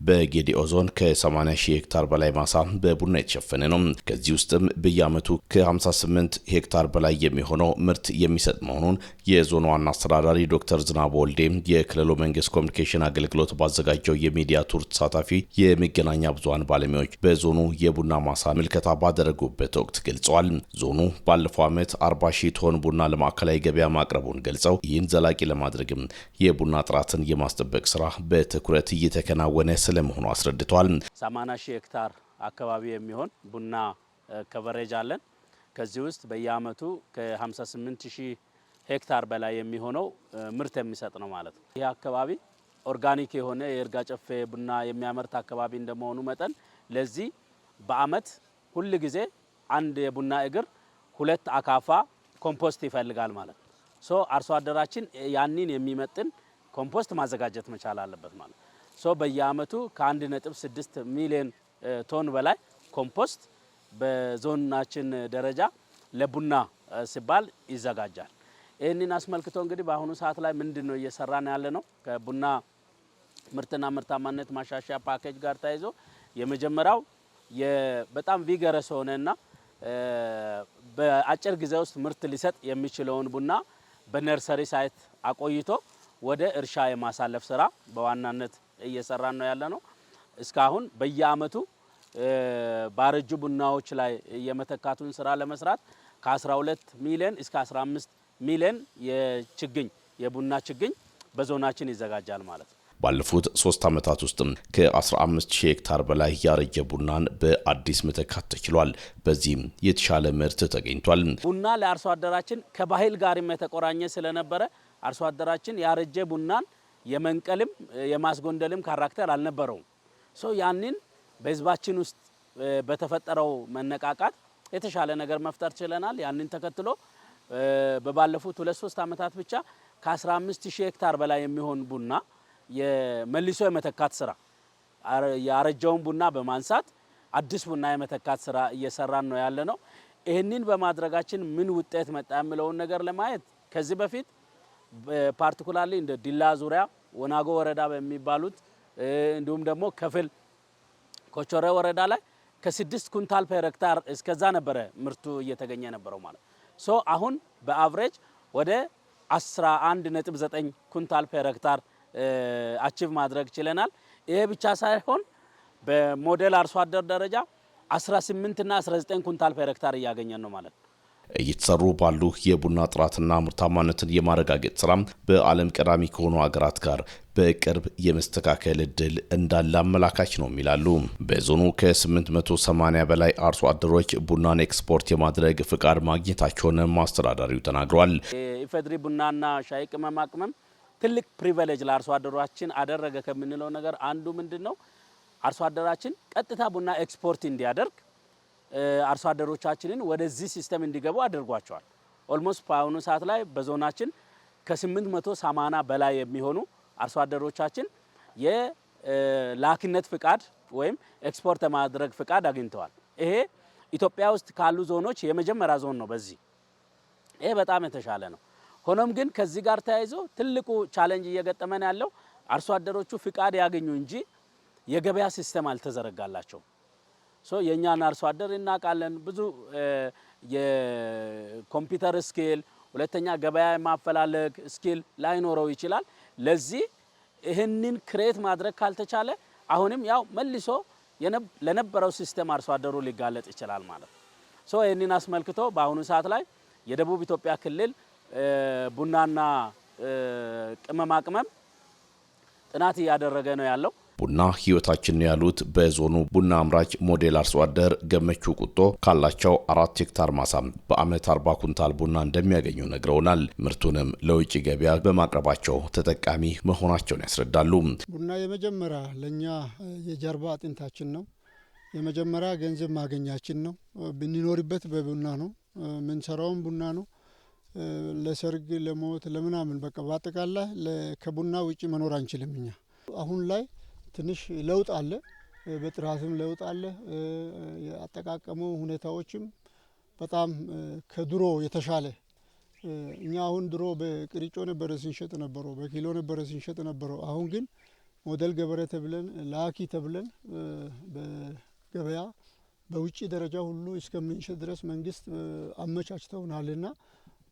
በጌዲኦ ዞን ከ80 ሺህ ሄክታር በላይ ማሳ በቡና የተሸፈነ ነው። ከዚህ ውስጥም በየዓመቱ ከ58 ሄክታር በላይ የሚሆነው ምርት የሚሰጥ መሆኑን የዞኑ ዋና አስተዳዳሪ ዶክተር ዝናቡ ወልዴ የክልሉ መንግስት ኮሚኒኬሽን አገልግሎት ባዘጋጀው የሚዲያ ቱር ተሳታፊ የመገናኛ ብዙሃን ባለሙያዎች በዞኑ የቡና ማሳ ምልከታ ባደረጉበት ወቅት ገልጸዋል። ዞኑ ባለፈው ዓመት 40 ሺህ ቶን ቡና ለማዕከላዊ ገበያ ማቅረቡን ገልጸው ይህን ዘላቂ ለማድረግም የቡና ጥራትን የማስጠበቅ ስራ በትኩረት እየተከናወነ ስለመሆኑ አስረድተዋል። 80 ሺህ ሄክታር አካባቢ የሚሆን ቡና ከቨሬጅ አለን። ከዚህ ውስጥ በየዓመቱ ከ58 ሺህ ሄክታር በላይ የሚሆነው ምርት የሚሰጥ ነው ማለት ነው። ይህ አካባቢ ኦርጋኒክ የሆነ የይርጋ ጨፌ ቡና የሚያመርት አካባቢ እንደመሆኑ መጠን ለዚህ በአመት ሁል ጊዜ አንድ የቡና እግር 2 አካፋ ኮምፖስት ይፈልጋል ማለት ነው። አርሶ አደራችን ያንን የሚመጥን ኮምፖስት ማዘጋጀት መቻል አለበት ማለት ነው። በየዓመቱ ከ1.6 ሚሊዮን ቶን በላይ ኮምፖስት በዞናችን ደረጃ ለቡና ሲባል ይዘጋጃል። ይህንን አስመልክቶ እንግዲህ በአሁኑ ሰዓት ላይ ምንድነው እየሰራን ያለ ነው? ከቡና ምርትና ምርታማነት ማሻሻያ ፓኬጅ ጋር ተያይዞ የመጀመሪያው በጣም ቪገረስ ሆነና በአጭር ጊዜ ውስጥ ምርት ሊሰጥ የሚችለውን ቡና በነርሰሪ ሳይት አቆይቶ ወደ እርሻ የማሳለፍ ስራ በዋናነት እየሰራን ነው ያለ ነው። እስካሁን በየዓመቱ ባረጁ ቡናዎች ላይ የመተካቱን ስራ ለመስራት ከ12 ሚሊዮን እስከ 15 ሚሊዮን የቡና ችግኝ በዞናችን ይዘጋጃል ማለት ነው። ባለፉት 3 ዓመታት ውስጥም ከ15 ሺህ ሄክታር በላይ ያረጀ ቡናን በአዲስ መተካት ተችሏል። በዚህም የተሻለ ምርት ተገኝቷል። ቡና ለአርሶ አደራችን ከባህል ጋርም የተቆራኘ ስለነበረ አርሶ አደራችን ያረጀ ቡናን የመንቀልም የማስጎንደልም ካራክተር አልነበረውም። ያንን በህዝባችን ውስጥ በተፈጠረው መነቃቃት የተሻለ ነገር መፍጠር ችለናል። ያንን ተከትሎ በባለፉት 2-3 ዓመታት ብቻ ከ15 ሺህ ሄክታር በላይ የሚሆን ቡና የመልሶ የመተካት ስራ ያረጀውን ቡና በማንሳት አዲስ ቡና የመተካት ስራ እየሰራን ነው ያለ ነው። ይህንን በማድረጋችን ምን ውጤት መጣ የሚለውን ነገር ለማየት ከዚህ በፊት ፓርቲኩላርሊ እንደ ዲላ ዙሪያ ወናጎ ወረዳ በሚባሉት እንዲሁም ደግሞ ከፍል ኮቾሬ ወረዳ ላይ ከ6 ኩንታል ፐር ሄክታር እስከዛ ነበረ ምርቱ እየተገኘ ነበረው ማለት አሁን በአቨሬጅ ወደ 11.9 ኩንታል ፐር ሄክታር አቺቭ ማድረግ ችለናል። ይሄ ብቻ ሳይሆን በሞዴል አርሶ አደር ደረጃ 18 እና 19 ኩንታል ፐር ሄክታር እያገኘን ነው ማለት ነው። እየተሰሩ ባሉ የቡና ጥራትና ምርታማነትን የማረጋገጥ ስራ በዓለም ቀዳሚ ከሆኑ ሀገራት ጋር በቅርብ የመስተካከል እድል እንዳለ አመላካች ነው ይላሉ። በዞኑ ከ880 በላይ አርሶ አደሮች ቡናን ኤክስፖርት የማድረግ ፍቃድ ማግኘታቸውን አስተዳዳሪው ተናግረዋል። ኢፌድሪ ቡናና ሻይ ቅመማ ቅመም ትልቅ ፕሪቪሌጅ ለአርሶ አደራችን አደረገ ከምንለው ነገር አንዱ ምንድነው? አርሶ አደራችን ቀጥታ ቡና ኤክስፖርት እንዲያደርግ አርሶ አደሮቻችንን ወደዚህ ሲስተም እንዲገቡ አድርጓቸዋል። ኦልሞስት በአሁኑ ሰዓት ላይ በዞናችን ከ880 በላይ የሚሆኑ አርሶ አደሮቻችን የላኪነት ፍቃድ ወይም ኤክስፖርት የማድረግ ፍቃድ አግኝተዋል። ይሄ ኢትዮጵያ ውስጥ ካሉ ዞኖች የመጀመሪያ ዞን ነው። ይሄ በጣም የተሻለ ነው። ሆኖም ግን ከዚህ ጋር ተያይዞ ትልቁ ቻሌንጅ እየገጠመን ያለው አርሶ አደሮቹ ፍቃድ ያገኙ እንጂ የገበያ ሲስተም አልተዘረጋላቸው። የኛን አርሶ አደር እናውቃለን። ብዙ የኮምፒውተር ስኪል፣ ሁለተኛ ገበያ ማፈላለግ ስኪል ላይኖረው ይችላል። ለዚህ ይህንን ክሬት ማድረግ ካልተቻለ አሁንም ያው መልሶ ለነበረው ሲስተም አርሶ አደሩ ሊጋለጥ ይችላል ማለት ነው። ይህንን አስመልክቶ በአሁኑ ሰዓት ላይ የደቡብ ኢትዮጵያ ክልል ቡናና ቅመማ ቅመም ጥናት እያደረገ ነው ያለው። ቡና ህይወታችን ነው ያሉት በዞኑ ቡና አምራች ሞዴል አርሶ አደር ገመቹ ቁጦ ካላቸው 4 ሄክታር ማሳ በአመት 40 ኩንታል ቡና እንደሚያገኙ ነግረውናል። ምርቱንም ለውጭ ገበያ በማቅረባቸው ተጠቃሚ መሆናቸውን ያስረዳሉ። ቡና የመጀመሪያ ለኛ የጀርባ አጥንታችን ነው። የመጀመሪያ ገንዘብ ማገኛችን ነው። ብንኖርበት በቡና ነው። ምንሰራውም ቡና ነው። ለሰርግ፣ ለሞት፣ ለምናምን በቃ በአጠቃላይ ከቡና ውጪ መኖር አንችልም። እኛ አሁን ላይ ትንሽ ለውጥ አለ፣ በጥራትም ለውጥ አለ። ያጠቃቀሙ ሁኔታዎችም በጣም ከድሮ የተሻለ እኛ አሁን ድሮ በቅሪጮ ነበር ስንሸጥ ነበረው፣ በኪሎ ነበር ስንሸጥ ነበረው። አሁን ግን ሞዴል ገበሬ ተብለን ላኪ ተብለን በገበያ በውጪ ደረጃ ሁሉ እስከምንሸጥ ድረስ መንግስት አመቻችተውናልና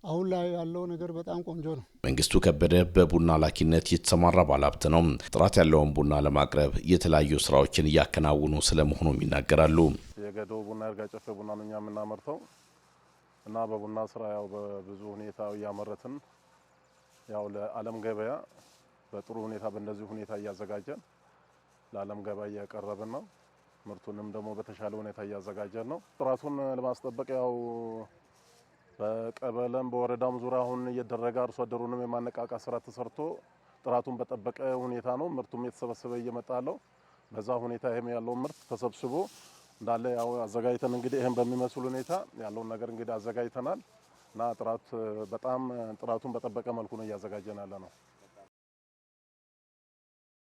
አሁን ላይ ያለው ነገር በጣም ቆንጆ ነው። መንግስቱ ከበደ በቡና ላኪነት የተሰማራ ባለሀብት ነው። ጥራት ያለውን ቡና ለማቅረብ የተለያዩ ስራዎችን እያከናወኑ ስለመሆኑም ይናገራሉ። የገዶ ቡና ይርጋ ጨፌ ቡና ነው የምናመርተው እና በቡና ስራ ያው በብዙ ሁኔታ እያመረትን ያው ለዓለም ገበያ በጥሩ ሁኔታ በእንደዚህ ሁኔታ እያዘጋጀን ለዓለም ገበያ እያቀረብን ነው። ምርቱንም ደግሞ በተሻለ ሁኔታ እያዘጋጀን ነው። ጥራቱን ለማስጠበቅ ያው በቀበለም በወረዳም ዙሪያ አሁን እየደረገ አርሶ አደሩንም የማነቃቃት ስራ ተሰርቶ ጥራቱን በጠበቀ ሁኔታ ነው ምርቱም የተሰበሰበ እየመጣለው። በዛ ሁኔታ ይሄም ያለው ምርት ተሰብስቦ እንዳለ ያው አዘጋጅተን እንግዲህ ይሄን በሚመስል ሁኔታ ያለውን ነገር እንግዲህ አዘጋጅተናል እና ጥራቱን በጠበቀ መልኩ ነው እያዘጋጀን ያለ ነው።